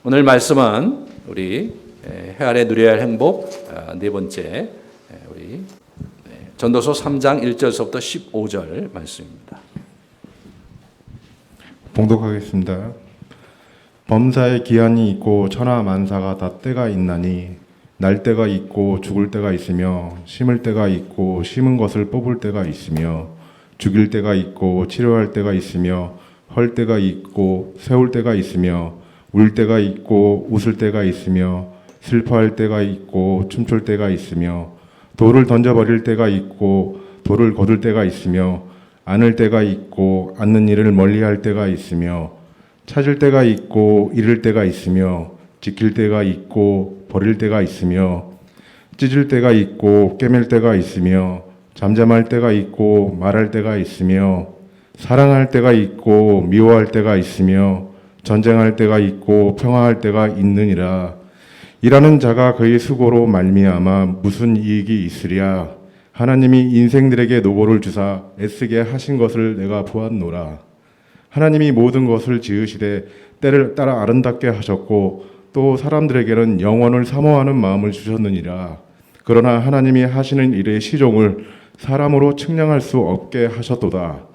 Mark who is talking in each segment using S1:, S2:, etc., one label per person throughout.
S1: 오늘 말씀은 우리 헤아려 누려야 할 행복 네 번째 우리 전도서 3장 1절서부터 15절 말씀입니다.
S2: 봉독하겠습니다. 범사에 기한이 있고 천하 만사가 다 때가 있나니 날 때가 있고 죽을 때가 있으며 심을 때가 있고 심은 것을 뽑을 때가 있으며 죽일 때가 있고 치료할 때가 있으며 헐 때가 있고 세울 때가 있으며 울 때가 있고 웃을 때가 있으며 슬퍼할 때가 있고 춤출 때가 있으며 돌을 던져버릴 때가 있고 돌을 거둘 때가 있으며 안을 때가 있고 앉는 일을 멀리할 때가 있으며 찾을 때가 있고 잃을 때가 있으며 지킬 때가 있고 버릴 때가 있으며 찢을 때가 있고 꿰맬 때가 있으며 잠잠할 때가 있고 말할 때가 있으며 사랑할 때가 있고 미워할 때가 있으며 전쟁할 때가 있고 평화할 때가 있느니라. 일하는 자가 그의 수고로 말미암아 무슨 이익이 있으랴. 하나님이 인생들에게 노고를 주사 애쓰게 하신 것을 내가 보았노라. 하나님이 모든 것을 지으시되 때를 따라 아름답게 하셨고 또 사람들에게는 영원을 사모하는 마음을 주셨느니라. 그러나 하나님이 하시는 일의 시종을 사람으로 측량할 수 없게 하셨도다.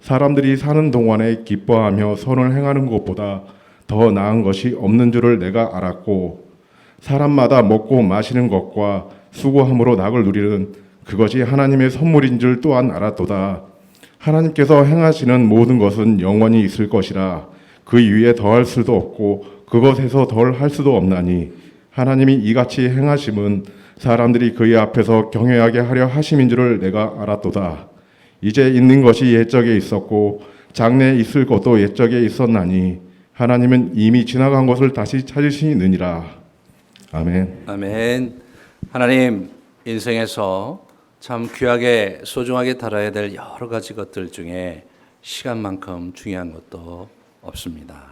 S2: 사람들이 사는 동안에 기뻐하며 선을 행하는 것보다 더 나은 것이 없는 줄을 내가 알았고 사람마다 먹고 마시는 것과 수고함으로 낙을 누리는 그것이 하나님의 선물인 줄 또한 알았도다. 하나님께서 행하시는 모든 것은 영원히 있을 것이라. 그 위에 더할 수도 없고 그것에서 덜 할 수도 없나니 하나님이 이같이 행하심은 사람들이 그의 앞에서 경외하게 하려 하심인 줄을 내가 알았도다. 이제 있는 것이 옛적에 있었고 장래에 있을 것도 옛적에 있었나니 하나님은 이미 지나간 것을 다시 찾으시느니라. 아멘.
S1: 아멘. 하나님, 인생에서 참 귀하게 소중하게 다뤄야 될 여러 가지 것들 중에 시간만큼 중요한 것도 없습니다.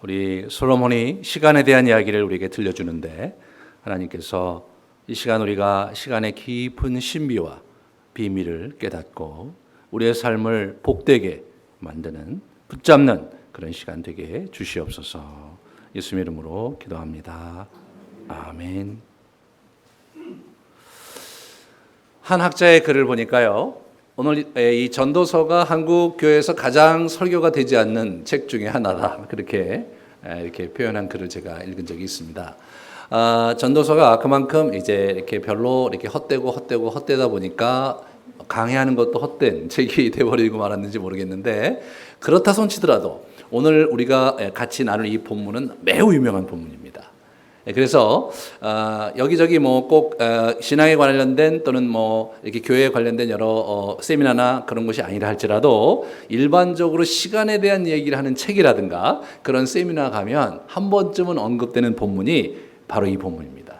S1: 우리 솔로몬이 시간에 대한 이야기를 우리에게 들려주는데 하나님께서 이 시간 우리가 시간의 깊은 신비와 비밀을 깨닫고 우리의 삶을 복되게 만드는 붙잡는 그런 시간 되게 주시옵소서. 예수님 이름으로 기도합니다. 아멘. 한 학자의 글을 보니까요, 오늘 이 전도서가 한국 교회에서 가장 설교가 되지 않는 책 중에 하나다. 그렇게 이렇게 표현한 글을 제가 읽은 적이 있습니다. 전도서가 그만큼 이제 이렇게 별로 이렇게 헛되다 보니까 강의하는 것도 헛된 책이 되어버리고 말았는지 모르겠는데, 그렇다 손치더라도 오늘 우리가 같이 나눌 이 본문은 매우 유명한 본문입니다. 그래서 여기저기 뭐 꼭 신앙에 관련된 또는 뭐 이렇게 교회에 관련된 여러 세미나나 그런 것이 아니라 할지라도 일반적으로 시간에 대한 얘기를 하는 책이라든가 그런 세미나 가면 한 번쯤은 언급되는 본문이 바로 이 본문입니다.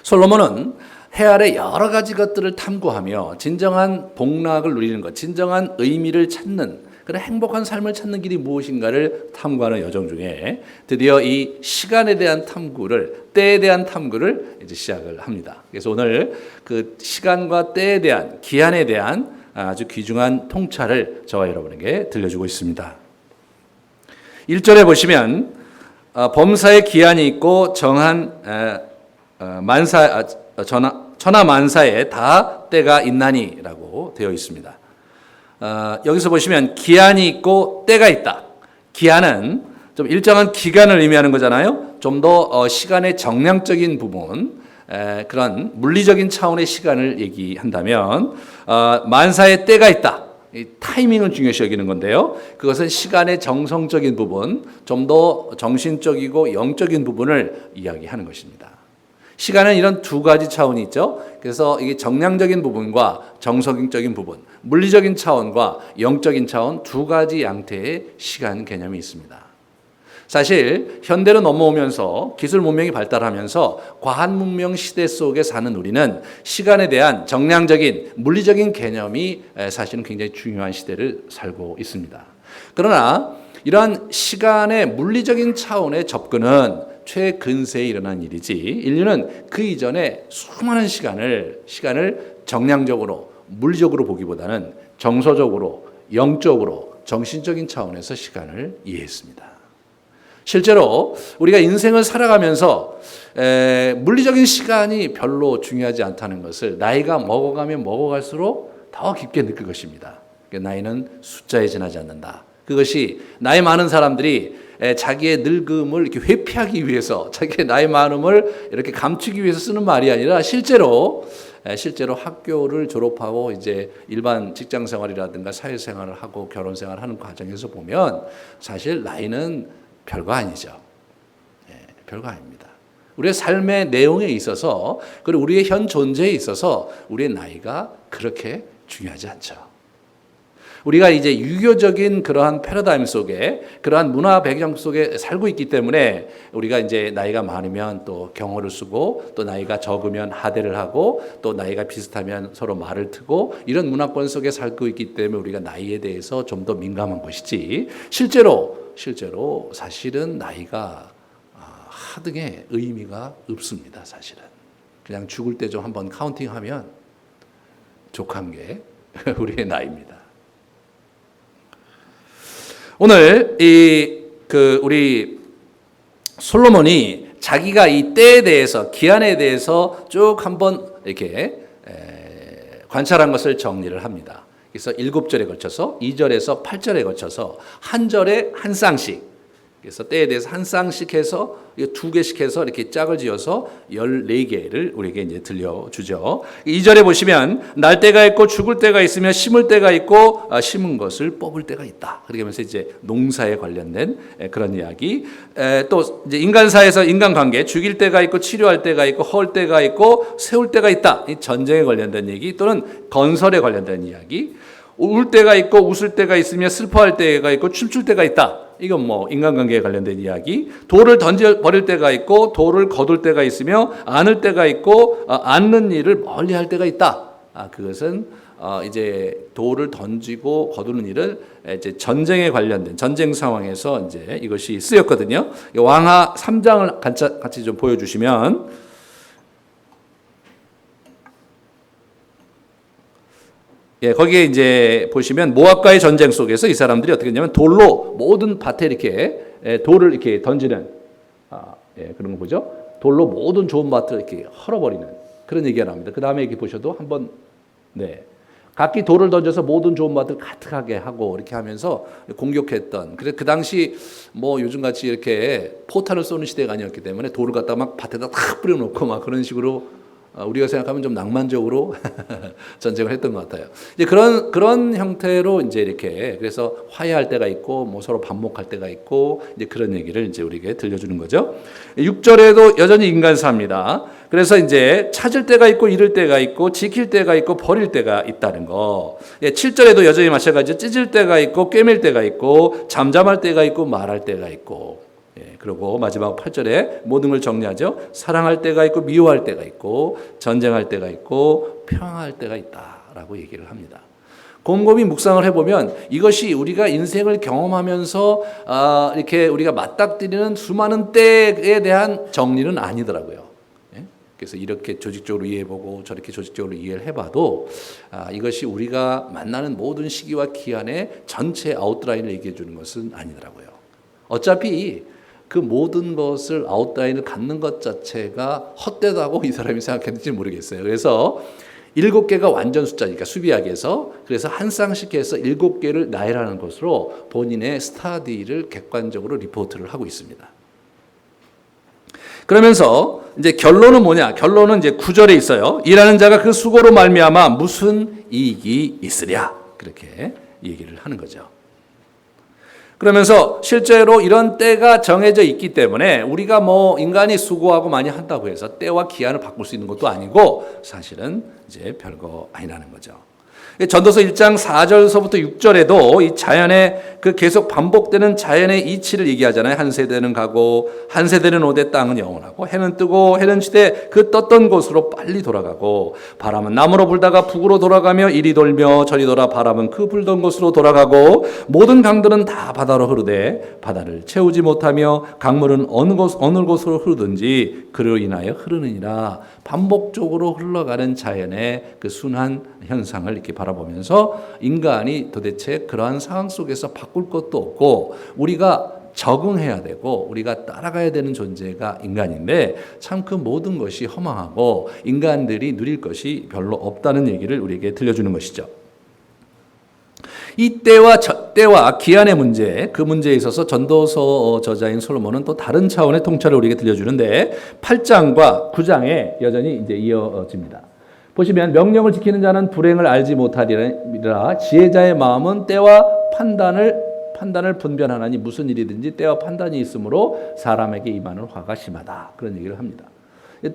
S1: 솔로몬은 해 아래 여러 가지 것들을 탐구하며 진정한 복락을 누리는 것, 진정한 의미를 찾는 그런 행복한 삶을 찾는 길이 무엇인가를 탐구하는 여정 중에 드디어 이 시간에 대한 탐구를, 때에 대한 탐구를 이제 시작을 합니다. 그래서 오늘 그 시간과 때에 대한, 기한에 대한 아주 귀중한 통찰을 저와 여러분에게 들려주고 있습니다. 1절에 보시면 범사에 기한이 있고 정한 천하 만사에 다 때가 있나니라고 되어 있습니다. 여기서 보시면 기한이 있고 때가 있다. 기한은 좀 일정한 기간을 의미하는 거잖아요. 좀 더 시간의 정량적인 부분, 그런 물리적인 차원의 시간을 얘기한다면 만사에 때가 있다. 이 타이밍을 중요시 여기는 건데요. 그것은 시간의 정성적인 부분, 좀 더 정신적이고 영적인 부분을 이야기하는 것입니다. 시간은 이런 두 가지 차원이 있죠. 그래서 이게 정량적인 부분과 정석적인 부분, 물리적인 차원과 영적인 차원 두 가지 양태의 시간 개념이 있습니다. 사실 현대로 넘어오면서 기술 문명이 발달하면서 과학 문명 시대 속에 사는 우리는 시간에 대한 정량적인 물리적인 개념이 사실은 굉장히 중요한 시대를 살고 있습니다. 그러나 이러한 시간의 물리적인 차원의 접근은 최근세에 일어난 일이지 인류는 그 이전에 수많은 시간을 정량적으로 물리적으로 보기보다는 정서적으로 영적으로 정신적인 차원에서 시간을 이해했습니다. 실제로 우리가 인생을 살아가면서 물리적인 시간이 별로 중요하지 않다는 것을 나이가 먹어가면 먹어갈수록 더 깊게 느낄 것입니다. 나이는 숫자에 지나지 않는다. 그것이 나이 많은 사람들이 자기의 늙음을 이렇게 회피하기 위해서, 자기의 나이 많음을 이렇게 감추기 위해서 쓰는 말이 아니라 실제로 학교를 졸업하고 이제 일반 직장 생활이라든가 사회 생활을 하고 결혼 생활을 하는 과정에서 보면 사실 나이는 별거 아니죠. 별거 아닙니다. 우리의 삶의 내용에 있어서, 그리고 우리의 현 존재에 있어서 우리의 나이가 그렇게 중요하지 않죠. 우리가 이제 유교적인 그러한 패러다임 속에, 그러한 문화 배경 속에 살고 있기 때문에 우리가 이제 나이가 많으면 또 경어를 쓰고, 또 나이가 적으면 하대를 하고, 또 나이가 비슷하면 서로 말을 트고, 이런 문화권 속에 살고 있기 때문에 우리가 나이에 대해서 좀 더 민감한 것이지, 실제로 사실은 나이가 하등의 의미가 없습니다. 사실은 그냥 죽을 때 좀 한번 카운팅하면 족한 게 우리의 나이입니다. 오늘 우리 솔로몬이 자기가 이 때에 대해서, 기한에 대해서 쭉 한번 이렇게 관찰한 것을 정리를 합니다. 그래서 7절에 걸쳐서 2절에서 8절에 걸쳐서 한 절에 한 쌍씩, 그래서 때에 대해서 한 쌍씩 해서 2개씩 해서 이렇게 짝을 지어서 14개를 우리에게 이제 들려주죠. 2절에 보시면 날 때가 있고 죽을 때가 있으며 심을 때가 있고 심은 것을 뽑을 때가 있다. 그렇게 하면서 이제 농사에 관련된 그런 이야기. 또 이제 인간사에서 인간관계, 죽일 때가 있고 치료할 때가 있고 허울 때가 있고 세울 때가 있다. 이 전쟁에 관련된 얘기 또는 건설에 관련된 이야기. 울 때가 있고 웃을 때가 있으며 슬퍼할 때가 있고 춤출 때가 있다. 이건 뭐 인간관계에 관련된 이야기. 돌을 던져 버릴 때가 있고 돌을 거둘 때가 있으며 안을 때가 있고 안는 일을 멀리할 때가 있다. 그것은 이제 돌을 던지고 거두는 일을 이제 전쟁에 관련된 전쟁 상황에서 이제 이것이 쓰였거든요. 왕하 3장을 같이 좀 보여주시면. 거기에 이제 보시면 모압과의 전쟁 속에서 이 사람들이 어떻게 했냐면 돌로 모든 밭에 이렇게 돌을 이렇게 던지는 그런 거 보죠. 돌로 모든 좋은 밭을 이렇게 헐어버리는 그런 얘기가 나옵니다. 그 다음에 여기 보셔도 한번 각기 돌을 던져서 모든 좋은 밭을 가득하게 하고 이렇게 하면서 공격했던. 그래서 그 당시 뭐 요즘같이 이렇게 포탄을 쏘는 시대가 아니었기 때문에 돌을 갖다 막 밭에다 탁 뿌려놓고 막 그런 식으로 우리가 생각하면 좀 낭만적으로 전쟁을 했던 것 같아요. 이제 그런 형태로 이제 이렇게 그래서 화해할 때가 있고 뭐 서로 반목할 때가 있고 이제 그런 얘기를 이제 우리에게 들려주는 거죠. 6절에도 여전히 인간사입니다. 그래서 이제 찾을 때가 있고 잃을 때가 있고 지킬 때가 있고 버릴 때가 있다는 거. 7절에도 여전히 마찬가지로 찢을 때가 있고 꿰맬 때가 있고 잠잠할 때가 있고 말할 때가 있고. 그리고 마지막 8절에 모든 걸 정리하죠. 사랑할 때가 있고 미워할 때가 있고 전쟁할 때가 있고 평화할 때가 있다라고 얘기를 합니다. 곰곰이 묵상을 해보면 이것이 우리가 인생을 경험하면서 이렇게 우리가 맞닥뜨리는 수많은 때에 대한 정리는 아니더라고요. 그래서 이렇게 조직적으로 이해해보고 저렇게 조직적으로 이해를 해봐도 이것이 우리가 만나는 모든 시기와 기한의 전체 아웃라인을 얘기해 주는 것은 아니더라고요. 어차피 그 모든 것을 아웃라인을 갖는 것 자체가 헛되다고 이 사람이 생각했는지 모르겠어요. 그래서 7개가 완전 숫자니까 수비학에서 그래서 한 쌍씩 해서 7개를 나열하는 것으로 본인의 스터디를 객관적으로 리포트를 하고 있습니다. 그러면서 이제 결론은 뭐냐? 결론은 이제 9절에 있어요. 일하는 자가 그 수고로 말미암아 무슨 이익이 있으랴? 그렇게 얘기를 하는 거죠. 그러면서 실제로 이런 때가 정해져 있기 때문에 우리가 뭐 인간이 수고하고 많이 한다고 해서 때와 기한을 바꿀 수 있는 것도 아니고 사실은 이제 별거 아니라는 거죠. 전도서 1장 4절서부터 6절에도 이 자연의 그 계속 반복되는 자연의 이치를 얘기하잖아요. 한 세대는 가고 한 세대는 오되 땅은 영원하고 해는 뜨고 해는 지되 그 떴던 곳으로 빨리 돌아가고 바람은 남으로 불다가 북으로 돌아가며 이리 돌며 저리 돌아 바람은 그 불던 곳으로 돌아가고 모든 강들은 다 바다로 흐르되 바다를 채우지 못하며 강물은 어느 곳으로 흐르든지 그로 인하여 흐르느니라. 반복적으로 흘러가는 자연의 그 순환 현상을 이렇게 바라보면서 인간이 도대체 그러한 상황 속에서 바꿀 것도 없고 우리가 적응해야 되고 우리가 따라가야 되는 존재가 인간인데 참 그 모든 것이 허망하고 인간들이 누릴 것이 별로 없다는 얘기를 우리에게 들려주는 것이죠. 이 때와 기한의 문제, 그 문제에 있어서 전도서 저자인 솔로몬은 또 다른 차원의 통찰을 우리에게 들려주는데 8장과 9장에 여전히 이제 이어집니다. 보시면 명령을 지키는 자는 불행을 알지 못하리라. 지혜자의 마음은 때와 판단을 분별하나니 무슨 일이든지 때와 판단이 있으므로 사람에게 임하는 화가 심하다. 그런 얘기를 합니다.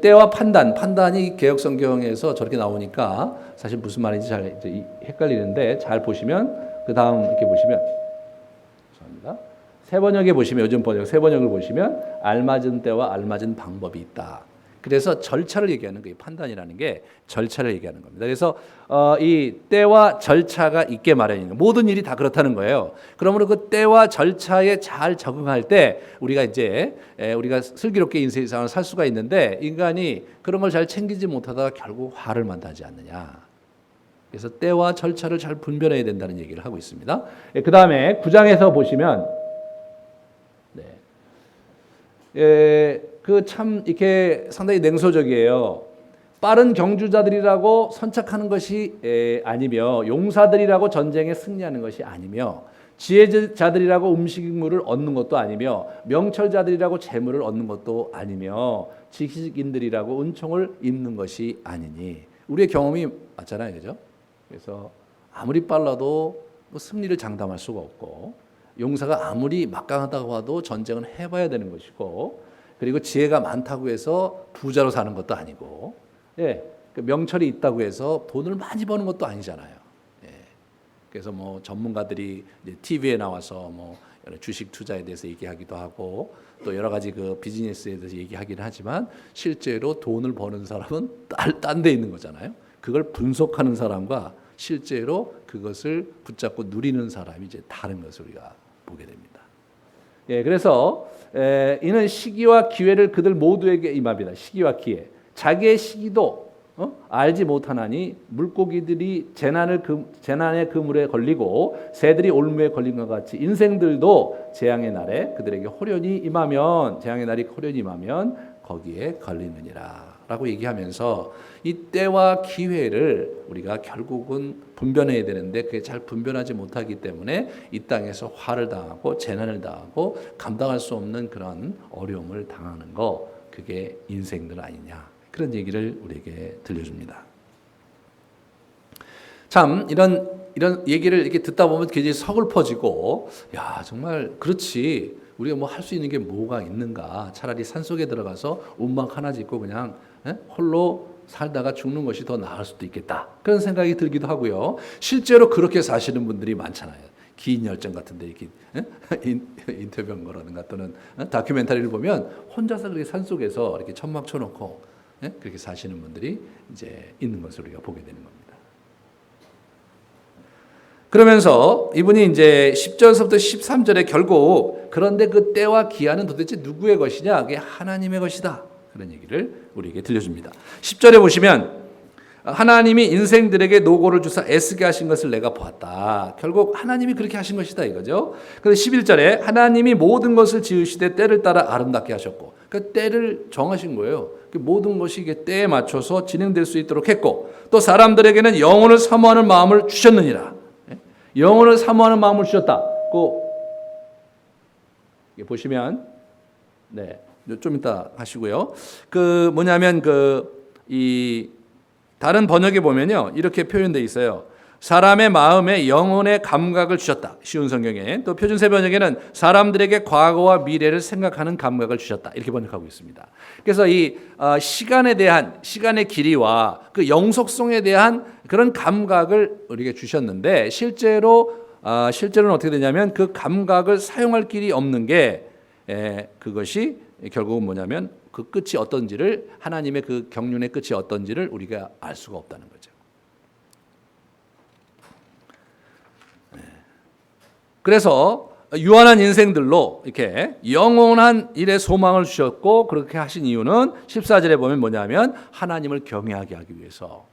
S1: 때와 판단이 개역성경에서 저렇게 나오니까 사실 무슨 말인지 잘 헷갈리는데 잘 보시면 그 다음 이렇게 보시면 죄송합니다. 새 번역에 보시면 요즘 번역 새 번역을 보시면 알맞은 때와 알맞은 방법이 있다. 그래서 절차를 얘기하는 거예요. 판단이라는 게 절차를 얘기하는 겁니다. 그래서 이 때와 절차가 있게 마련인 거. 모든 일이 다 그렇다는 거예요. 그러므로 그 때와 절차에 잘 적응할 때 우리가 슬기롭게 인생을 살 수가 있는데 인간이 그런 걸 잘 챙기지 못하다가 결국 화를 만나지 않느냐. 그래서 때와 절차를 잘 분별해야 된다는 얘기를 하고 있습니다. 그 다음에 9장에서 보시면 그 참 이렇게 상당히 냉소적이에요. 빠른 경주자들이라고 선착하는 것이 아니며 용사들이라고 전쟁에 승리하는 것이 아니며 지혜자들이라고 음식물을 얻는 것도 아니며 명철자들이라고 재물을 얻는 것도 아니며 지식인들이라고 은총을 입는 것이 아니니 우리의 경험이 맞잖아요, 그죠? 그래서 아무리 빨라도 승리를 장담할 수가 없고 용사가 아무리 막강하다고 해도 전쟁은 해봐야 되는 것이고 그리고 지혜가 많다고 해서 부자로 사는 것도 아니고 그 명철이 있다고 해서 돈을 많이 버는 것도 아니잖아요. 그래서 뭐 전문가들이 이제 TV에 나와서 뭐 여러 주식 투자에 대해서 얘기하기도 하고 또 여러 가지 그 비즈니스에 대해서 얘기하기는 하지만 실제로 돈을 버는 사람은 딴 데 있는 거잖아요. 그걸 분석하는 사람과 실제로 그것을 붙잡고 누리는 사람이 이제 다른 것을 우리가 보게 됩니다. 그래서 이는 시기와 기회를 그들 모두에게 임합니다. 시기와 기회. 자기의 시기도 알지 못하나니 물고기들이 재난의 그물에 걸리고 새들이 올무에 걸린 것 같이 인생들도 재앙의 날에 그들에게 재앙의 날이 호련히 임하면 거기에 걸리느니라 라고 얘기하면서 이 때와 기회를 우리가 결국은 분별해야 되는데 그게 잘 분별하지 못하기 때문에 이 땅에서 화를 당하고 재난을 당하고 감당할 수 없는 그런 어려움을 당하는 거 그게 인생들 아니냐 그런 얘기를 우리에게 들려줍니다. 참 이런 얘기를 이렇게 듣다 보면 굉장히 서글퍼지고 야 정말 그렇지 우리가 뭐 할 수 있는 게 뭐가 있는가 차라리 산속에 들어가서 움막 하나 짓고 그냥 홀로 살다가 죽는 것이 더 나을 수도 있겠다 그런 생각이 들기도 하고요. 실제로 그렇게 사시는 분들이 많잖아요. 긴 열정 같은데 이렇게 인터뷰한 거라든가 또는 다큐멘터리를 보면 혼자서 그렇게 산속에서 이렇게 천막 쳐놓고 그렇게 사시는 분들이 이제 있는 것을 우리가 보게 되는 겁니다. 그러면서 이분이 이제 10절서부터 13절에 결국 그런데 그 때와 기한은 도대체 누구의 것이냐? 그게 하나님의 것이다. 그런 얘기를 우리에게 들려줍니다. 10절에 보시면 하나님이 인생들에게 노고를 주사 애쓰게 하신 것을 내가 보았다. 결국 하나님이 그렇게 하신 것이다 이거죠. 그래서 11절에 하나님이 모든 것을 지으시되 때를 따라 아름답게 하셨고 그 때를 정하신 거예요. 모든 것이 이게 때에 맞춰서 진행될 수 있도록 했고 또 사람들에게는 영혼을 사모하는 마음을 주셨느니라. 영혼을 사모하는 마음을 주셨다. 보시면 좀 이따 하시고요. 이 다른 번역에 보면요 이렇게 표현되어 있어요. 사람의 마음에 영혼의 감각을 주셨다. 쉬운 성경에 또 표준세 번역에는 사람들에게 과거와 미래를 생각하는 감각을 주셨다. 이렇게 번역하고 있습니다. 그래서 이 시간에 대한 시간의 길이와 그 영속성에 대한 그런 감각을 우리에게 주셨는데 실제로는 어떻게 되냐면 그 감각을 사용할 길이 없는 게 그것이 결국은 뭐냐면 그 끝이 어떤지를 하나님의 그 경륜의 끝이 어떤지를 우리가 알 수가 없다는 거죠. 그래서 유한한 인생들로 이렇게 영원한 일에 소망을 주셨고 그렇게 하신 이유는 14절에 보면 뭐냐면 하나님을 경외하게 하기 위해서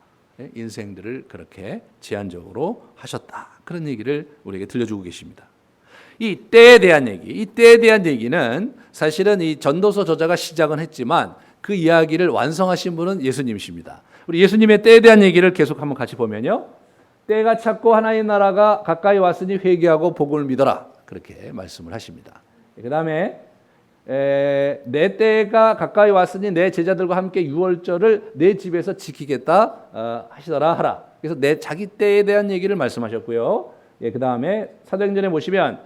S1: 인생들을 그렇게 제한적으로 하셨다. 그런 얘기를 우리에게 들려주고 계십니다. 이 때에 대한 얘기, 이 때에 대한 얘기는 사실은 이 전도서 저자가 시작은 했지만 그 이야기를 완성하신 분은 예수님이십니다. 우리 예수님의 때에 대한 얘기를 계속 한번 같이 보면요. 때가 찼고 하나님 나라가 가까이 왔으니 회개하고 복음을 믿어라. 그렇게 말씀을 하십니다. 그 다음에 내 때가 가까이 왔으니 내 제자들과 함께 유월절을 내 집에서 지키겠다 하시더라 하라. 그래서 내 자기 때에 대한 얘기를 말씀하셨고요. 그 다음에 사도행전에 보시면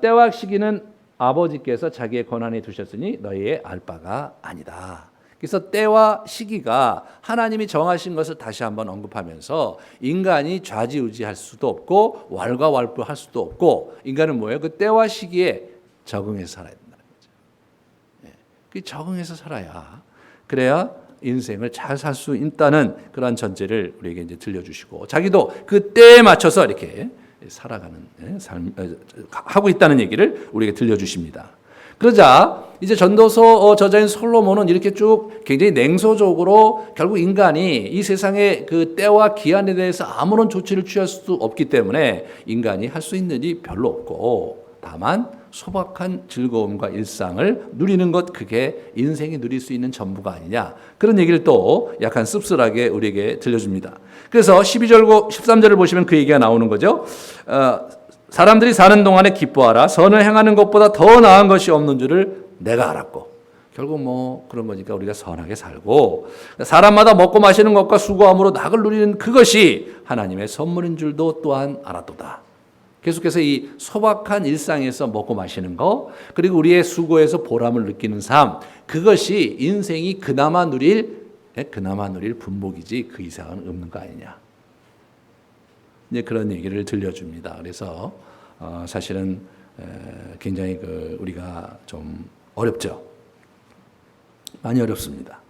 S1: 때와 시기는 아버지께서 자기의 권한에 두셨으니 너희의 알 바가 아니다. 그래서 때와 시기가 하나님이 정하신 것을 다시 한번 언급하면서 인간이 좌지우지할 수도 없고 왈가왈부할 수도 없고 인간은 뭐예요? 그 때와 시기에 적응해서 살아야 된다는 거죠. 그 적응해서 살아야 그래야 인생을 잘 살 수 있다는 그러한 전제를 우리에게 이제 들려주시고 자기도 그 때에 맞춰서 이렇게 살아가는 삶 하고 있다는 얘기를 우리에게 들려주십니다. 그러자 이제 전도서 저자인 솔로몬은 이렇게 쭉 굉장히 냉소적으로 결국 인간이 이 세상의 그 때와 기한에 대해서 아무런 조치를 취할 수 없기 때문에 인간이 할 수 있는 일이 별로 없고 다만 소박한 즐거움과 일상을 누리는 것 그게 인생이 누릴 수 있는 전부가 아니냐 그런 얘기를 또 약간 씁쓸하게 우리에게 들려줍니다. 그래서 12절과 13절을 보시면 그 얘기가 나오는 거죠. 사람들이 사는 동안에 기뻐하라. 선을 행하는 것보다 더 나은 것이 없는 줄을 내가 알았고. 결국 뭐 그런 거니까 우리가 선하게 살고 사람마다 먹고 마시는 것과 수고함으로 낙을 누리는 그것이 하나님의 선물인 줄도 또한 알았도다. 계속해서 이 소박한 일상에서 먹고 마시는 거 그리고 우리의 수고에서 보람을 느끼는 삶 그것이 인생이 그나마 누릴 분복이지 그 이상은 없는 거 아니냐. 이제 그런 얘기를 들려줍니다. 그래서 사실은 굉장히 우리가 좀 어렵죠. 많이 어렵습니다.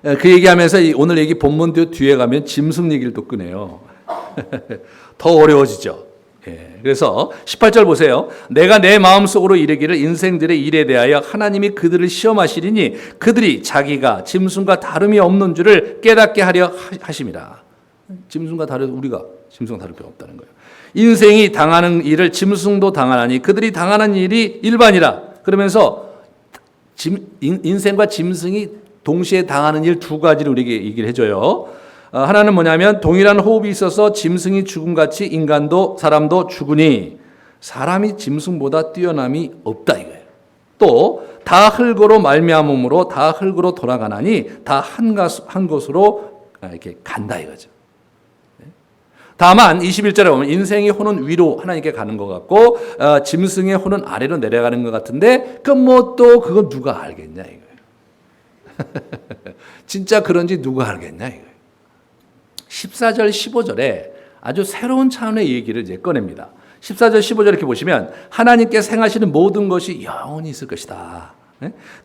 S1: 그 얘기하면서 오늘 얘기 본문 뒤에 가면 짐승 얘기를 또 꺼내요. 더 어려워지죠. 그래서 18절 보세요. 내가 내 마음속으로 이르기를 인생들의 일에 대하여 하나님이 그들을 시험하시리니 그들이 자기가 짐승과 다름이 없는 줄을 깨닫게 하려 하심이라. 짐승과 우리가 짐승과 다를 필요 없다는 거예요. 인생이 당하는 일을 짐승도 당하나니 그들이 당하는 일이 일반이라. 그러면서 인생과 짐승이 동시에 당하는 일 두 가지를 우리에게 얘기를 해줘요. 하나는 뭐냐면 동일한 호흡이 있어서 짐승이 죽음같이 인간도 사람도 죽으니 사람이 짐승보다 뛰어남이 없다 이거예요. 또 다 흙으로 말미암음으로 다 흙으로 돌아가나니 다 한 곳으로 이렇게 간다 이거죠. 다만 21절에 보면 인생의 혼은 위로 하나님께 가는 것 같고 짐승의 혼은 아래로 내려가는 것 같은데 그건 누가 알겠냐 이거예요. 진짜 그런지 누가 알겠냐 이거예요. 14절 15절에 아주 새로운 차원의 얘기를 이제 꺼냅니다. 14절 15절 이렇게 보시면 하나님께서 행하시는 모든 것이 영원히 있을 것이다.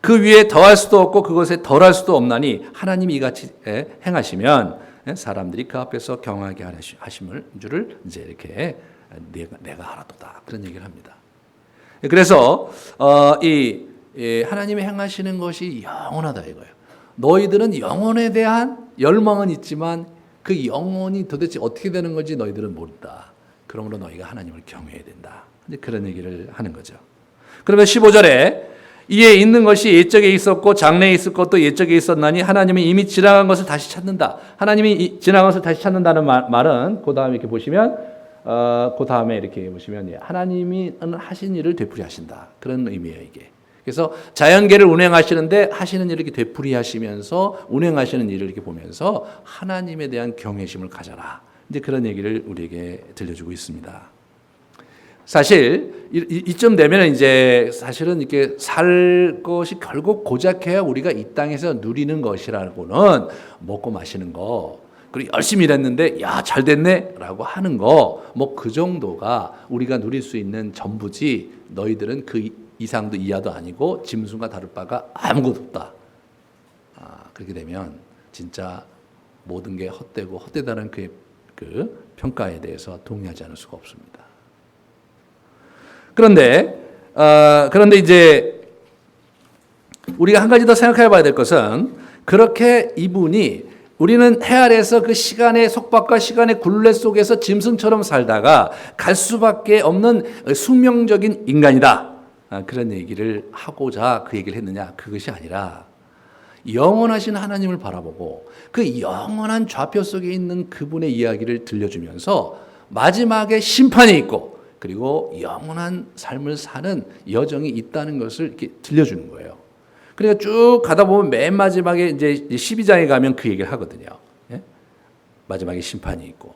S1: 그 위에 더할 수도 없고 그것에 덜할 수도 없나니 하나님이 이같이 행하시면 사람들이 그 앞에서 경하게 하심을 줄을 이제 이렇게 내가 알아도다 그런 얘기를 합니다. 그래서 이 하나님이 행하시는 것이 영원하다 이거예요. 너희들은 영혼에 대한 열망은 있지만 그 영혼이 도대체 어떻게 되는 건지 너희들은 모른다. 그러므로 너희가 하나님을 경외해야 된다. 그런 얘기를 하는 거죠. 그러면 15절에 이에 있는 것이 옛적에 있었고 장래에 있을 것도 옛적에 있었나니 하나님이 이미 지나간 것을 다시 찾는다. 하나님이 지나간 것을 다시 찾는다는 말은 그 다음에 이렇게 보시면 그 다음에 이렇게 보시면 하나님이 하신 일을 되풀이하신다. 그런 의미예요 이게. 그래서 자연계를 운행하시는데 하시는 일을 이렇게 되풀이하시면서 운행하시는 일을 이렇게 보면서 하나님에 대한 경외심을 가져라. 이제 그런 얘기를 우리에게 들려주고 있습니다. 사실 이쯤 되면 이제 사실은 이렇게 살 것이 결국 고작해야 우리가 이 땅에서 누리는 것이라고는 먹고 마시는 거 그리고 열심히 일했는데 야 잘 됐네라고 하는 거 뭐 그 정도가 우리가 누릴 수 있는 전부지 너희들은 그 이상도 이하도 아니고 짐승과 다를 바가 아무것도 없다. 그렇게 되면 진짜 모든 게 헛되고 헛되다는 그 평가에 대해서 동의하지 않을 수가 없습니다. 그런데 이제 우리가 한 가지 더 생각해 봐야 될 것은 그렇게 이분이 우리는 해 아래에서 그 시간의 속박과 시간의 굴레 속에서 짐승처럼 살다가 갈 수밖에 없는 숙명적인 인간이다. 그런 얘기를 하고자 그 얘기를 했느냐? 그것이 아니라 영원하신 하나님을 바라보고 그 영원한 좌표 속에 있는 그분의 이야기를 들려주면서 마지막에 심판이 있고 그리고 영원한 삶을 사는 여정이 있다는 것을 이렇게 들려주는 거예요. 그러니까 쭉 가다 보면 맨 마지막에 이제 12장에 가면 그 얘기를 하거든요. 예? 마지막에 심판이 있고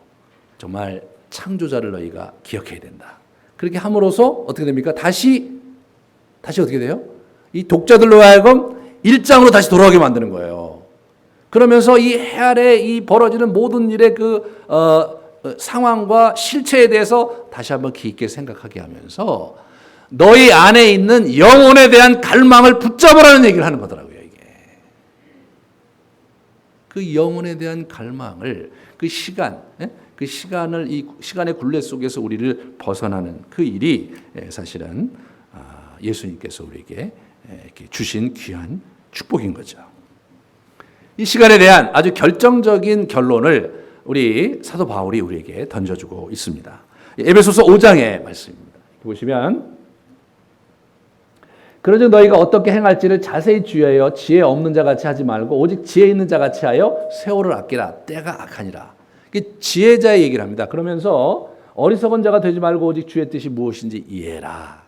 S1: 정말 창조자를 너희가 기억해야 된다. 그렇게 함으로써 어떻게 됩니까? 다시 어떻게 돼요? 이 독자들로 하여금 일장으로 다시 돌아오게 만드는 거예요. 그러면서 이 해 아래 이 벌어지는 모든 일의 그 상황과 실체에 대해서 다시 한번 깊게 생각하게 하면서 너희 안에 있는 영혼에 대한 갈망을 붙잡으라는 얘기를 하는 거더라고요, 이게. 그 영혼에 대한 갈망을 그 시간, 그 시간을 이 시간의 굴레 속에서 우리를 벗어나는 그 일이 사실은 예수님께서 우리에게 이렇게 주신 귀한 축복인 거죠. 이 시간에 대한 아주 결정적인 결론을 우리 사도 바울이 우리에게 던져주고 있습니다. 에베소서 5장의 말씀입니다. 보시면 그러즉 너희가 어떻게 행할지를 자세히 주의하여 지혜 없는 자같이 하지 말고 오직 지혜 있는 자같이 하여 세월을 아끼라. 때가 악하니라. 지혜자의 얘기를 합니다. 그러면서 어리석은 자가 되지 말고 오직 주의 뜻이 무엇인지 이해해라.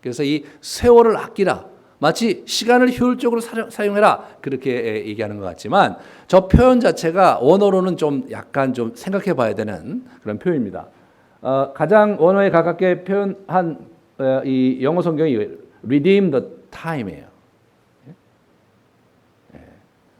S1: 그래서 이 세월을 아끼라. 마치 시간을 효율적으로 사용해라. 그렇게 얘기하는 것 같지만 저 표현 자체가 원어로는 좀 약간 좀 생각해 봐야 되는 그런 표현입니다. 가장 원어에 가깝게 표현한 이 영어 성경이 redeem the time이에요.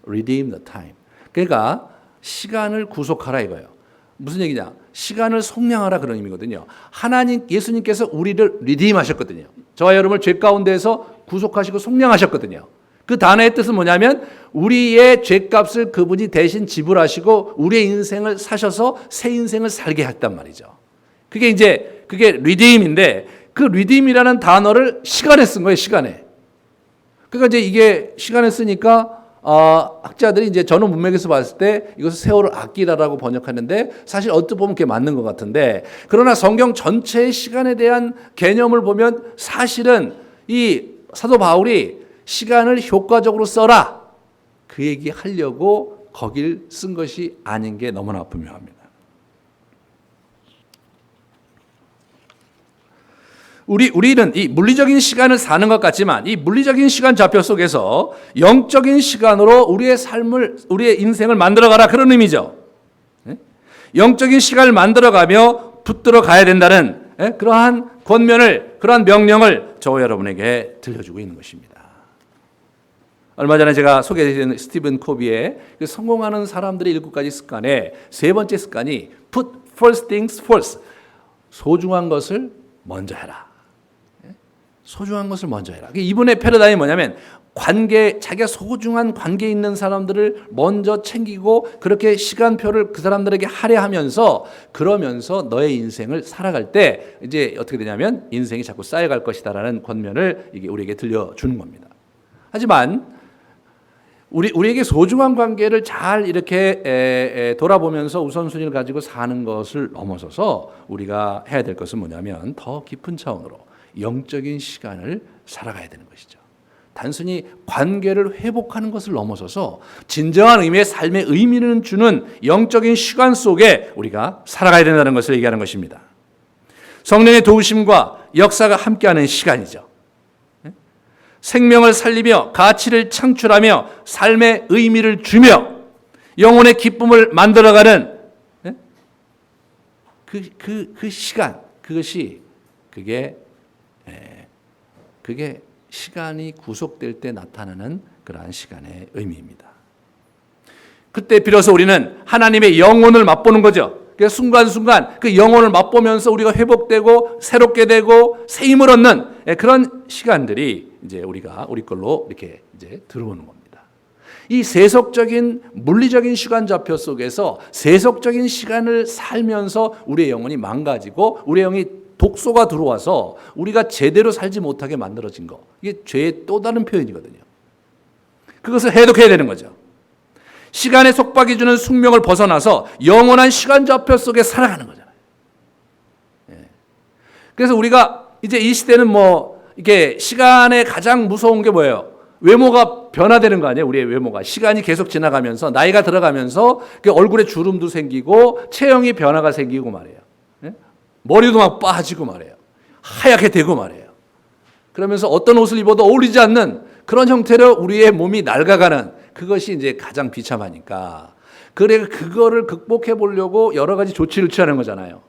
S1: redeem the time. 그러니까 시간을 구속하라 이거예요. 무슨 얘기냐? 시간을 속량하라 그런 의미거든요. 하나님 예수님께서 우리를 리디임하셨거든요. 저와 여러분을 죄 가운데에서 구속하시고 속량하셨거든요. 그 단어의 뜻은 뭐냐면 우리의 죄값을 그분이 대신 지불하시고 우리의 인생을 사셔서 새 인생을 살게 했단 말이죠. 그게 리디임인데 그 리디임이라는 단어를 시간에 쓴 거예요. 시간에. 그러니까 이제 이게 시간에 쓰니까 학자들이 이제 전후 문맥에서 봤을 때 이것을 세월을 아끼라라고 번역하는데 사실 어떻게 보면 그게 맞는 것 같은데 그러나 성경 전체의 시간에 대한 개념을 보면 사실은 이 사도 바울이 시간을 효과적으로 써라 그 얘기 하려고 거길 쓴 것이 아닌 게 너무나 분명합니다. 우리는 이 물리적인 시간을 사는 것 같지만 이 물리적인 시간 좌표 속에서 영적인 시간으로 우리의 인생을 만들어가라 그런 의미죠. 영적인 시간을 만들어가며 붙들어 가야 된다는 그러한 권면을, 그러한 명령을 저와 여러분에게 들려주고 있는 것입니다. 얼마 전에 제가 소개해드린 스티븐 코비의 그 성공하는 사람들의 7가지 습관의 세 번째 습관이 Put first things first. 소중한 것을 먼저 해라. 소중한 것을 먼저 해라. 이분의 패러다임이 뭐냐면 자기가 소중한 관계에 있는 사람들을 먼저 챙기고 그렇게 시간표를 그 사람들에게 할애하면서 그러면서 너의 인생을 살아갈 때 이제 어떻게 되냐면 인생이 자꾸 쌓여갈 것이다라는 권면을 이게 우리에게 들려주는 겁니다. 하지만 우리에게 소중한 관계를 잘 이렇게 돌아보면서 우선순위를 가지고 사는 것을 넘어서서 우리가 해야 될 것은 뭐냐면 더 깊은 차원으로 영적인 시간을 살아가야 되는 것이죠. 단순히 관계를 회복하는 것을 넘어서서 진정한 의미의 삶의 의미를 주는 영적인 시간 속에 우리가 살아가야 된다는 것을 얘기하는 것입니다. 성령의 도우심과 역사가 함께하는 시간이죠. 생명을 살리며 가치를 창출하며 삶의 의미를 주며 영혼의 기쁨을 만들어가는 그 시간, 그게 시간이 구속될 때 나타나는 그러한 시간의 의미입니다. 그때 비로소 우리는 하나님의 영혼을 맛보는 거죠. 그래서 순간순간 그 영혼을 맛보면서 우리가 회복되고 새롭게 되고 새 힘을 얻는 그런 시간들이 이제 우리 걸로 이렇게 이제 들어오는 겁니다. 이 세속적인 물리적인 시간 좌표 속에서 세속적인 시간을 살면서 우리의 영혼이 망가지고 우리의 영이 독소가 들어와서 우리가 제대로 살지 못하게 만들어진 거. 이게 죄의 또 다른 표현이거든요. 그것을 해독해야 되는 거죠. 시간의 속박이 주는 숙명을 벗어나서 영원한 시간 좌표 속에 살아가는 거잖아요. 그래서 우리가 이제 이 시대는 이게 시간에 가장 무서운 게 뭐예요? 외모가 변화되는 거 아니에요? 우리의 외모가. 시간이 계속 지나가면서, 나이가 들어가면서 얼굴에 주름도 생기고, 체형이 변화가 생기고 말이에요. 머리도 막 빠지고 말이에요. 하얗게 되고 말이에요. 그러면서 어떤 옷을 입어도 어울리지 않는 그런 형태로 우리의 몸이 낡아가는 그것이 이제 가장 비참하니까. 그래, 그거를 극복해 보려고 여러 가지 조치를 취하는 거잖아요.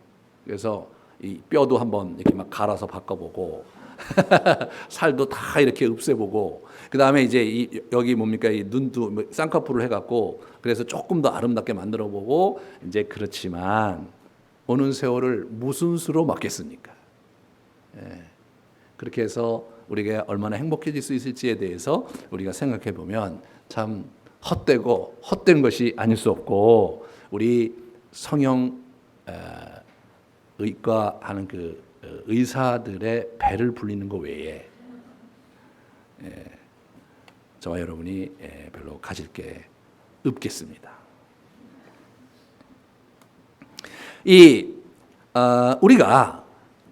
S1: 그래서 이 뼈도 한번 이렇게 막 갈아서 바꿔보고, 살도 다 이렇게 없애보고, 그 다음에 이제 여기 뭡니까, 이 눈도 쌍꺼풀을 해갖고, 그래서 조금 더 아름답게 만들어보고, 이제 그렇지만, 오는 세월을 무슨 수로 막겠습니까? 그렇게 해서 우리가 얼마나 행복해질 수 있을지에 대해서 우리가 생각해 보면 참 헛되고 헛된 것이 아닐 수 없고, 우리 성형 의과하는 그 의사들의 배를 불리는 것 외에 저와 여러분이 별로 가질 게 없겠습니다. 우리가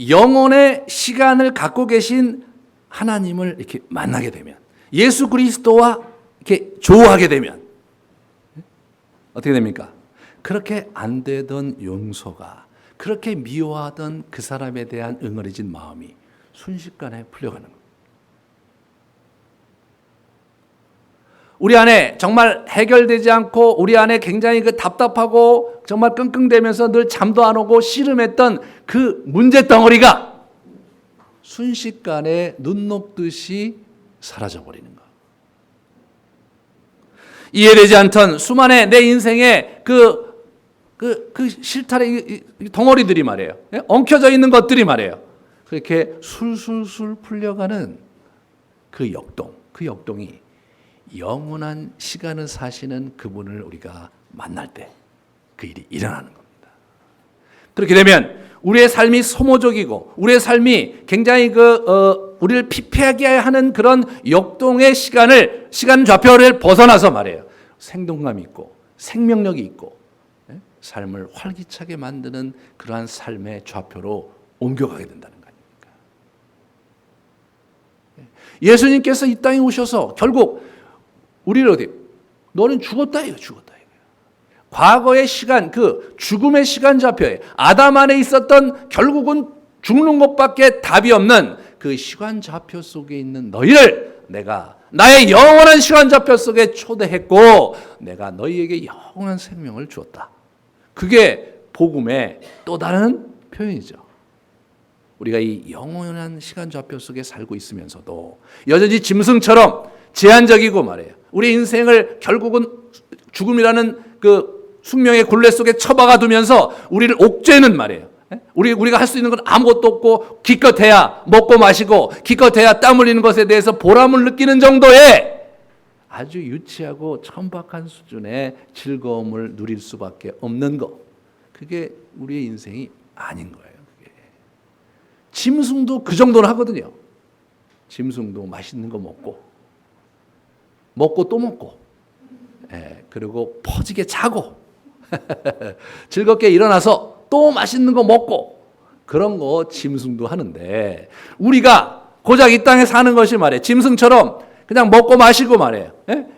S1: 영혼의 시간을 갖고 계신 하나님을 이렇게 만나게 되면, 예수 그리스도와 이렇게 조화하게 되면 어떻게 됩니까? 그렇게 안 되던 용서가, 그렇게 미워하던 그 사람에 대한 응어리진 마음이 순식간에 풀려가는 겁니다. 우리 안에 정말 해결되지 않고 우리 안에 굉장히 답답하고 정말 끙끙대면서 늘 잠도 안 오고 씨름했던 그 문제 덩어리가 순식간에 눈 녹듯이 사라져버리는 것. 이해되지 않던 수많은 내 인생의 그 실타래 덩어리들이 말이에요. 엉켜져 있는 것들이 말이에요. 그렇게 술술술 풀려가는 그 역동이 영원한 시간을 사시는 그분을 우리가 만날 때 그 일이 일어나는 겁니다. 그렇게 되면 우리의 삶이 소모적이고 우리의 삶이 굉장히 우리를 피폐하게 하는 그런 역동의 시간 좌표를 벗어나서 말이에요. 생동감이 있고 생명력이 있고 삶을 활기차게 만드는 그러한 삶의 좌표로 옮겨가게 된다는 거 아닙니까? 예수님께서 이 땅에 오셔서 결국 우리를 너는 죽었다 이거 죽었다. 과거의 시간, 그 죽음의 시간 좌표에 아담 안에 있었던 결국은 죽는 것밖에 답이 없는 그 시간 좌표 속에 있는 너희를 내가 나의 영원한 시간 좌표 속에 초대했고 내가 너희에게 영원한 생명을 주었다. 그게 복음의 또 다른 표현이죠. 우리가 이 영원한 시간 좌표 속에 살고 있으면서도 여전히 짐승처럼 제한적이고 말이에요. 우리 인생을 결국은 죽음이라는 그 숙명의 굴레 속에 처박아 두면서 우리를 옥죄는 말이에요. 우리가 할 수 있는 건 아무것도 없고 기껏해야 먹고 마시고 기껏해야 땀 흘리는 것에 대해서 보람을 느끼는 정도의 아주 유치하고 천박한 수준의 즐거움을 누릴 수밖에 없는 것. 그게 우리의 인생이 아닌 거예요. 그게. 짐승도 그 정도는 하거든요. 짐승도 맛있는 거 먹고 또 먹고 그리고 퍼지게 자고 즐겁게 일어나서 또 맛있는 거 먹고 그런 거 짐승도 하는데 우리가 고작 이 땅에 사는 것이 말이에요. 짐승처럼 그냥 먹고 마시고 말이에요.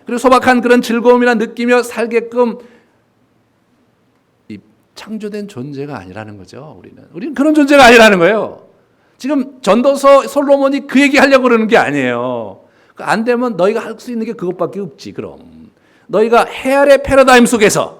S1: 그리고 소박한 그런 즐거움이나 느끼며 살게끔 이 창조된 존재가 아니라는 거죠. 우리는 그런 존재가 아니라는 거예요. 지금 전도서 솔로몬이 그 얘기 하려고 그러는 게 아니에요. 안 되면 너희가 할 수 있는 게 그것밖에 없지. 그럼 너희가 해 아래 패러다임 속에서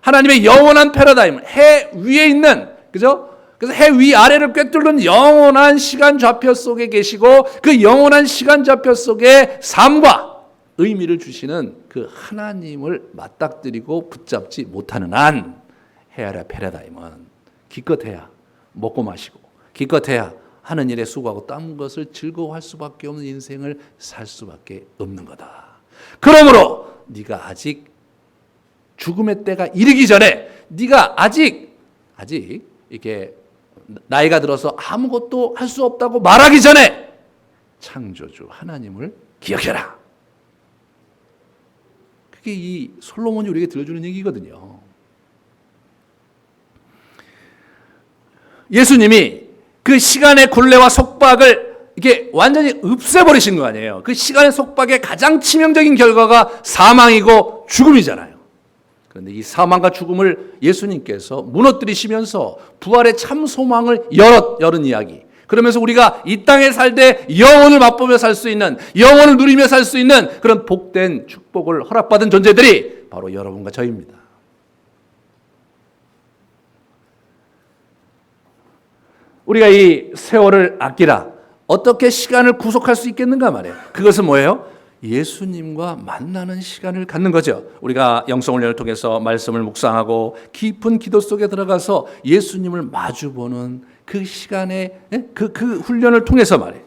S1: 하나님의 영원한 패러다임, 해 위에 있는, 그죠? 그래서 해 위 아래를 꿰뚫는 영원한 시간 좌표 속에 계시고 그 영원한 시간 좌표 속에 삶과 의미를 주시는 그 하나님을 맞닥뜨리고 붙잡지 못하는 한 해 아래 패러다임은 기껏해야 먹고 마시고 기껏해야 하는 일에 수고하고 딴 것을 즐거워할 수밖에 없는 인생을 살 수밖에 없는 거다. 그러므로 네가 아직 죽음의 때가 이르기 전에 네가 아직 이렇게 나이가 들어서 아무것도 할 수 없다고 말하기 전에 창조주 하나님을 기억해라. 그게 이 솔로몬이 우리에게 들려주는 얘기거든요. 예수님이 그 시간의 굴레와 속박을 이게 완전히 없애버리신 거 아니에요. 그 시간의 속박의 가장 치명적인 결과가 사망이고 죽음이잖아요. 그런데 이 사망과 죽음을 예수님께서 무너뜨리시면서 부활의 참 소망을 열은 이야기. 그러면서 우리가 이 땅에 살 때 영혼을 맛보며 살 수 있는, 영혼을 누리며 살 수 있는 그런 복된 축복을 허락받은 존재들이 바로 여러분과 저입니다. 우리가 이 세월을 아끼라, 어떻게 시간을 구속할 수 있겠는가 말이에요. 그것은 뭐예요? 예수님과 만나는 시간을 갖는 거죠. 우리가 영성훈련을 통해서 말씀을 묵상하고 깊은 기도 속에 들어가서 예수님을 마주보는 그 시간에 그 훈련을 통해서 말이에요.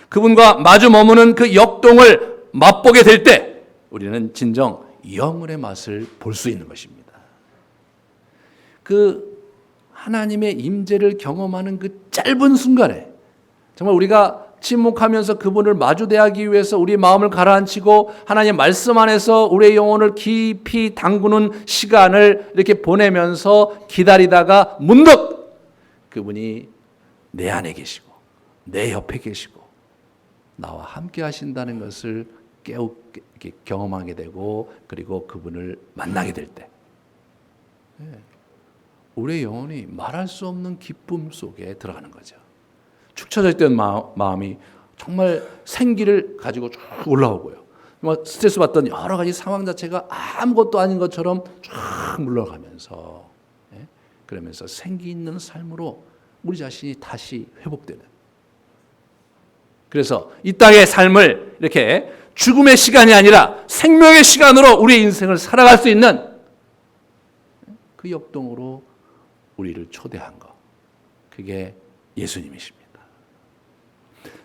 S1: 그분과 마주 머무는 그 역동을 맛보게 될 때 우리는 진정 영혼의 맛을 볼 수 있는 것입니다. 그 하나님의 임재를 경험하는 그 짧은 순간에 정말 우리가 침묵하면서 그분을 마주대하기 위해서 우리 마음을 가라앉히고 하나님의 말씀 안에서 우리의 영혼을 깊이 담그는 시간을 이렇게 보내면서 기다리다가 문득 그분이 내 안에 계시고 내 옆에 계시고 나와 함께 하신다는 것을 이렇게 경험하게 되고 그리고 그분을 만나게 될 때 우리의 영혼이 말할 수 없는 기쁨 속에 들어가는 거죠. 축 처져 있던 마음이 정말 생기를 가지고 쭉 올라오고요. 스트레스 받던 여러 가지 상황 자체가 아무것도 아닌 것처럼 쭉 물러가면서 그러면서 생기 있는 삶으로 우리 자신이 다시 회복되는. 그래서 이 땅의 삶을 이렇게 죽음의 시간이 아니라 생명의 시간으로 우리의 인생을 살아갈 수 있는 그 역동으로 우리를 초대한 것. 그게 예수님이십니다.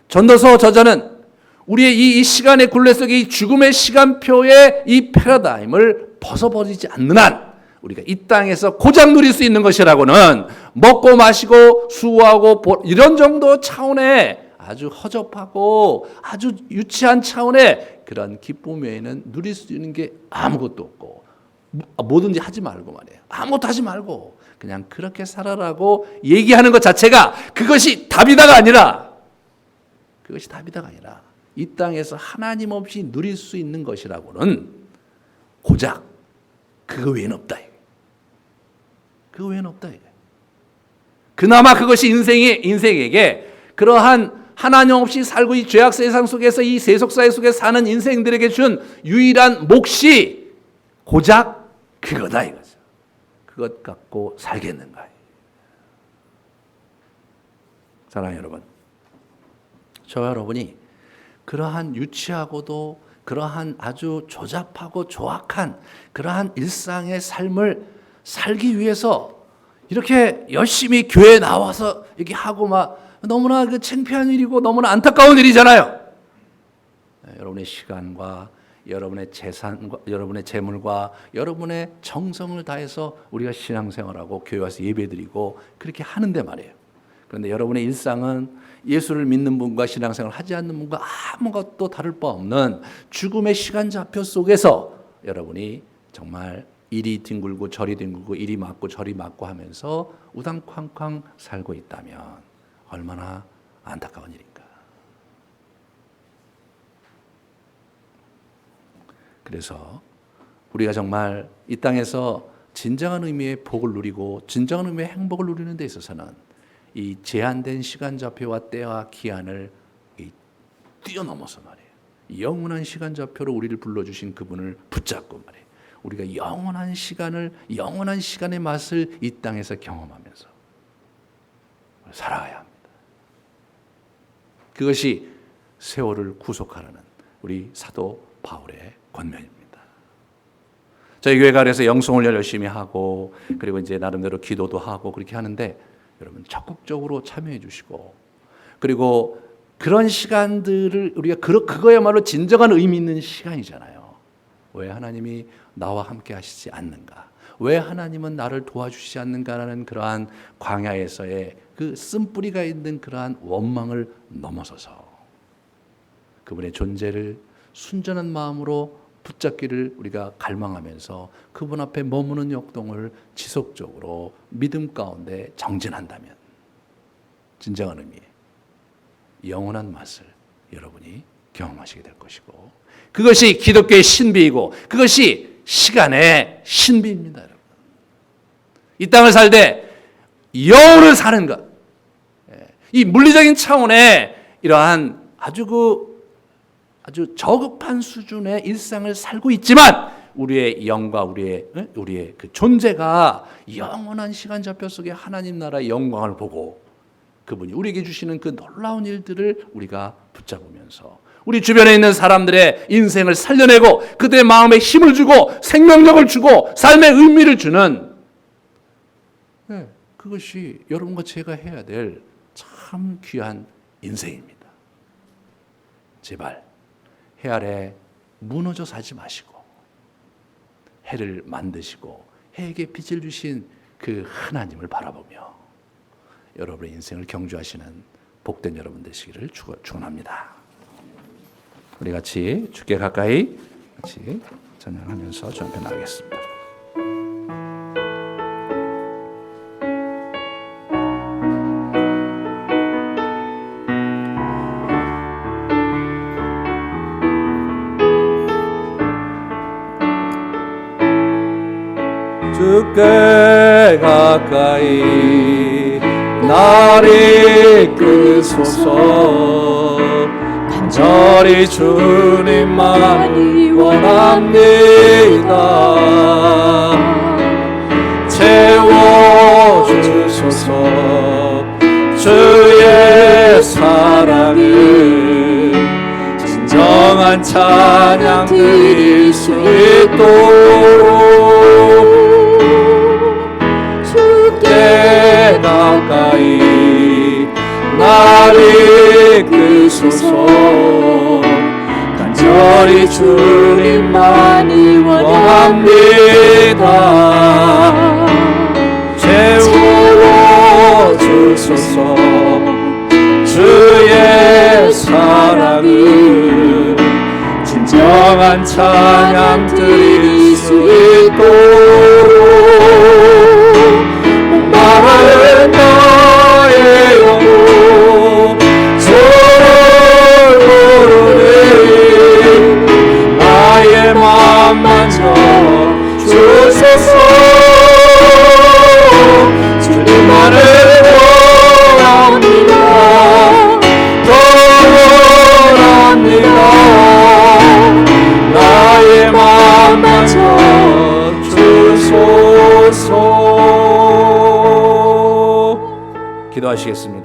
S1: 전도서 저자는 우리의 이 시간의 굴레 속의 이 죽음의 시간표의 이 패러다임을 벗어버리지 않는 한 우리가 이 땅에서 고작 누릴 수 있는 것이라고는 먹고 마시고 수고하고 이런 정도 차원의 아주 허접하고 아주 유치한 차원의 그런 기쁨 외에는 누릴 수 있는 게 아무것도 없고 뭐든지 하지 말고 말이에요. 아무것도 하지 말고 그냥 그렇게 살아라고 얘기하는 것 자체가 그것이 답이다가 아니라 이 땅에서 하나님 없이 누릴 수 있는 것이라고는 고작 그거 외에는 없다. 그거 외에는 없다. 그나마 그것이 인생에게 그러한 하나님 없이 살고 이 죄악 세상 속에서 이 세속사회 속에 사는 인생들에게 준 유일한 몫이 고작 그거다 이거죠. 그것 갖고 살겠는가. 사랑하는 여러분, 저와 여러분이 그러한 유치하고도 그러한 아주 조잡하고 조악한 그러한 일상의 삶을 살기 위해서 이렇게 열심히 교회에 나와서 이렇게 하고 막 너무나 그 창피한 일이고 너무나 안타까운 일이잖아요. 여러분의 시간과 여러분의 재산과 여러분의 재물과 여러분의 정성을 다해서 우리가 신앙생활하고 교회 와서 예배드리고 그렇게 하는데 말이에요. 그런데 여러분의 일상은 예수를 믿는 분과 신앙생활을 하지 않는 분과 아무것도 다를 바 없는 죽음의 시간좌표 속에서 여러분이 정말 이리 뒹굴고 저리 뒹굴고 이리 맞고 저리 맞고 하면서 우당쾅쾅 살고 있다면 얼마나 안타까운 일인가. 그래서 우리가 정말 이 땅에서 진정한 의미의 복을 누리고 진정한 의미의 행복을 누리는 데 있어서는 이 제한된 시간좌표와 때와 기한을 뛰어넘어서 말이에요. 영원한 시간좌표로 우리를 불러주신 그분을 붙잡고 말이에요. 우리가 영원한 시간의 맛을 이 땅에서 경험하면서 살아가야 합니다. 그것이 세월을 구속하라는 우리 사도 바울의 권면입니다. 저희 교회가 그래서 영성훈련 열심히 하고 그리고 이제 나름대로 기도도 하고 그렇게 하는데 여러분 적극적으로 참여해 주시고 그리고 그런 시간들을 우리가 그거야말로 진정한 의미 있는 시간이잖아요. 왜 하나님이 나와 함께 하시지 않는가? 왜 하나님은 나를 도와주시지 않는가라는 그러한 광야에서의 그 쓴뿌리가 있는 그러한 원망을 넘어서서 그분의 존재를 순전한 마음으로 붙잡기를 우리가 갈망하면서 그분 앞에 머무는 역동을 지속적으로 믿음 가운데 정진한다면 진정한 의미의 영원한 맛을 여러분이 경험하시게 될 것이고, 그것이 기독교의 신비이고 그것이 시간의 신비입니다. 여러분, 이 땅을 살되 영혼을 사는 것, 이 물리적인 차원의 이러한 아주 저급한 수준의 일상을 살고 있지만 우리의 영과 우리의 그 존재가 영원한 시간 좌표 속에 하나님 나라의 영광을 보고 그분이 우리에게 주시는 그 놀라운 일들을 우리가 붙잡으면서 우리 주변에 있는 사람들의 인생을 살려내고 그들의 마음에 힘을 주고 생명력을 주고 삶의 의미를 주는, 그것이 여러분과 제가 해야 될 참 귀한 인생입니다. 제발 해 아래 무너져 살지 마시고 해를 만드시고 해에게 빛을 주신 그 하나님을 바라보며 여러분의 인생을 경주하시는 복된 여러분 되시기를 축원합니다. 우리 같이 주께 가까이 같이 찬양하면서 주 앞에 나가겠습니다. 주께 가까이 나를 이끄소서. 간절히 주님만을 원합니다. 채워주소서. 주의 사랑을 진정한 찬양 드릴 수 있도록 주께 가까이 나를 이끄소서. 간절히 주님만을 원합니다. 채워주소서. 주의 사랑을 진정한 찬양 드릴 수 있도록 목마른 나의 영혼 주를 부르니 나의 맘 만져 주소서. 주님만을 원합니다. 원합니다. 나의 맘 만져 주소서. 기도하시겠습니다.